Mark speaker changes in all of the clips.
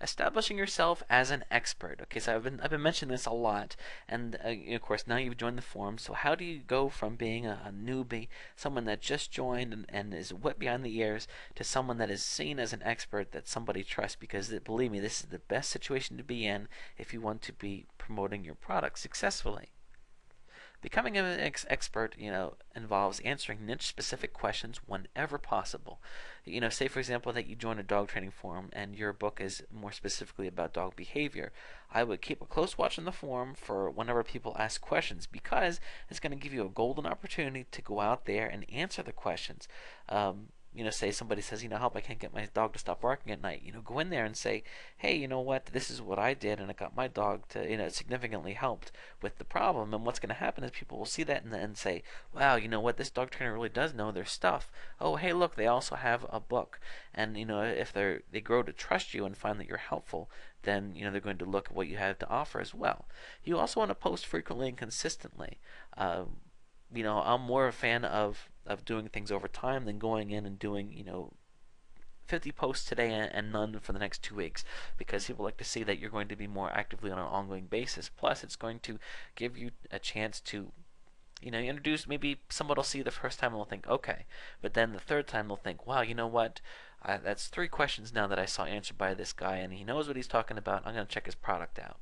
Speaker 1: establishing yourself as an expert. Okay, so I've been mentioning this a lot, and of course now you've joined the forum. So how do you go from being a newbie, someone that just joined and is wet behind the ears, to someone that is seen as an expert that somebody trusts? Because believe me, this is the best situation to be in if you want to be promoting your product successfully. Becoming an expert, involves answering niche-specific questions whenever possible. Say for example that you join a dog training forum and your book is more specifically about dog behavior. I would keep a close watch on the forum for whenever people ask questions, because it's going to give you a golden opportunity to go out there and answer the questions. Say somebody says, help, I can't get my dog to stop barking at night. Go in there and say, hey, you know what, this is what I did, and it got my dog to, it significantly helped with the problem. And what's going to happen is people will see that and say, wow, you know what, this dog trainer really does know their stuff. Oh, hey, look, they also have a book. And, if they grow to trust you and find that you're helpful, then, they're going to look at what you have to offer as well. You also want to post frequently and consistently. I'm more a fan of doing things over time than going in and doing 50 posts today and none for the next 2 weeks, because people like to see that you're going to be more actively on an ongoing basis. Plus, it's going to give you a chance to introduce. Maybe somebody will see you the first time and they'll think, okay, but then the third time they'll think, wow, you know what, that's 3 questions now that I saw answered by this guy, and he knows what he's talking about. I'm going to check his product out.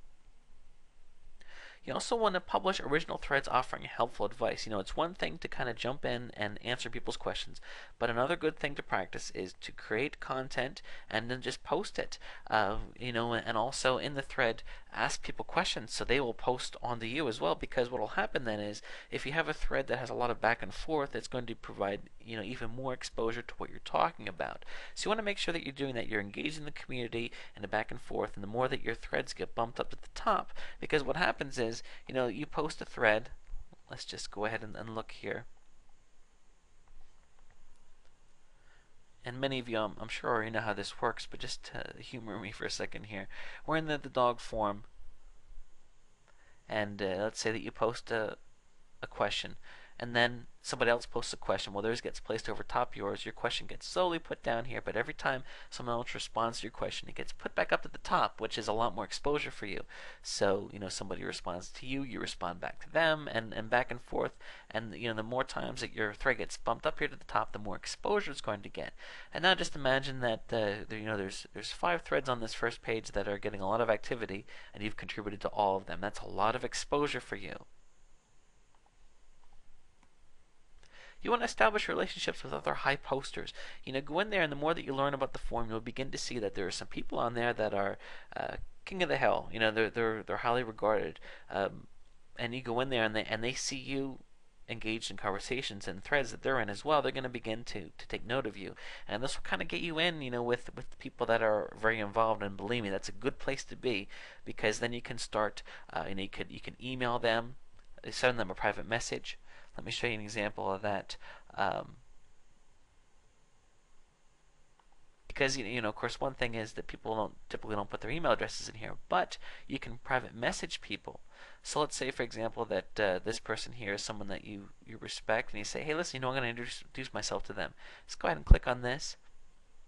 Speaker 1: You also want to publish original threads offering helpful advice. It's one thing to kind of jump in and answer people's questions, but another good thing to practice is to create content and then just post it. And also in the thread, ask people questions so they will post onto you as well, because what will happen then is if you have a thread that has a lot of back and forth, it's going to provide even more exposure to what you're talking about. So you want to make sure that you're doing that. You're engaging the community and the back and forth, and the more that your threads get bumped up to the top, because what happens is you post a thread. Let's just go ahead and look here. And many of you, I'm sure already know how this works, but just humor me for a second here. We're in the dog forum, and let's say that you post a question, and then somebody else posts a question. Well, theirs gets placed over top yours. Your question gets slowly put down here, but every time someone else responds to your question, it gets put back up to the top, which is a lot more exposure for you. So, somebody responds to you, you respond back to them, and back and forth. And, the more times that your thread gets bumped up here to the top, the more exposure it's going to get. And now just imagine that, there's 5 threads on this first page that are getting a lot of activity, and you've contributed to all of them. That's a lot of exposure for you. You want to establish relationships with other high posters. Go in there, and the more that you learn about the forum, you'll begin to see that there are some people on there that are king of the hill. They're highly regarded, and you go in there, and they see you engaged in conversations and threads that they're in as well. They're going to begin to take note of you, and this will kind of get you in, with people that are very involved. And believe me, that's a good place to be, because then you can start. You can email them, send them a private message. Let me show you an example of that. Because of course, one thing is that people typically don't put their email addresses in here, but you can private message people. So let's say, for example, that this person here is someone that you respect, and you say, hey, listen, I'm going to introduce myself to them. Just go ahead and click on this,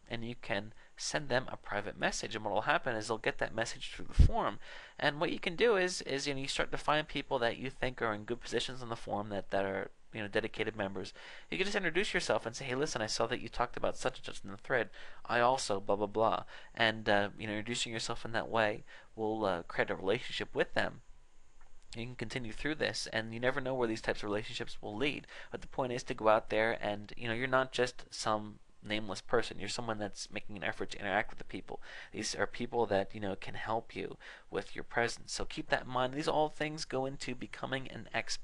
Speaker 1: and you can send them a private message. And what will happen is they'll get that message through the forum. And what you can do is you start to find people that you think are in good positions on the forum that are dedicated members. You can just introduce yourself and say, hey, listen, I saw that you talked about such and such in the thread. I also blah blah blah. And introducing yourself in that way will create a relationship with them. You can continue through this, and you never know where these types of relationships will lead. But the point is to go out there, and you're not just some nameless person. You're someone that's making an effort to interact with the people. These are people that can help you with your presence. So keep that in mind. These all things go into becoming an expert.